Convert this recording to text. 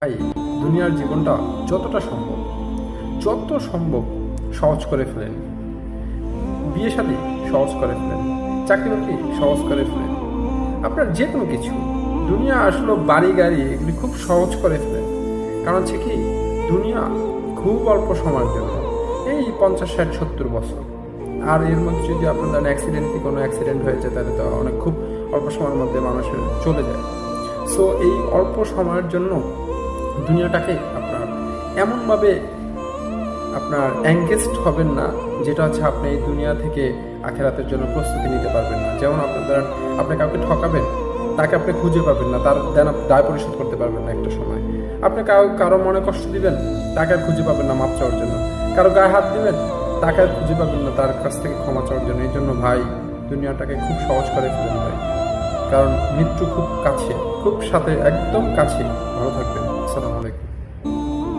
ভাই, দুনিয়ার জীবনটা যত সম্ভব সহজ করে ফেলেন। বিয়ে শাদী সহজ করে ফেলেন, চাকরি বাকরি সহজ করে ফেলেন, আপনার যে কোনো কিছু। দুনিয়া আসলে বাড়ি গাড়ি এগুলি খুব সহজ করে ফেলেন। কারণ হচ্ছে কি, দুনিয়া খুব অল্প সময়ের জন্য, এই 50, 60, 70 বছর। আর এর মধ্যে যদি আপনার কোনো অ্যাক্সিডেন্ট হয়েছে, তাহলে তো অনেক খুব অল্প সময়ের মধ্যে মানুষের চলে যায়। সো এই অল্প সময়ের জন্য দুনিয়াটাকে আপনার এমনভাবে আপনার এঙ্গেজড হবেন না, যেটা হচ্ছে আপনি এই দুনিয়া থেকে আখেরাতের জন্য প্রস্তুতি নিতে পারবেন না। যেমন আপনি কাউকে ঠকাবেন, তাকে আপনি খুঁজে পাবেন না, তার দায় পরিশোধ করতে পারবেন না একটা সময়। আপনি কারো মনে কষ্ট দিবেন, তাকে আর খুঁজে পাবেন না মাপ চাওয়ার জন্য। কারো গায়ে হাত দিবেন, তাকে আর খুঁজে পাবেন না তার কাছ থেকে ক্ষমা চাওয়ার জন্য। এই জন্য ভাই, দুনিয়াটাকে খুব সহজ করে ফেলেন ভাই, কারণ মৃত্যু খুব কাছে, খুব সাথে, একদম কাছে। ভালো থাকবেন। আসসালামু আলাইকুম।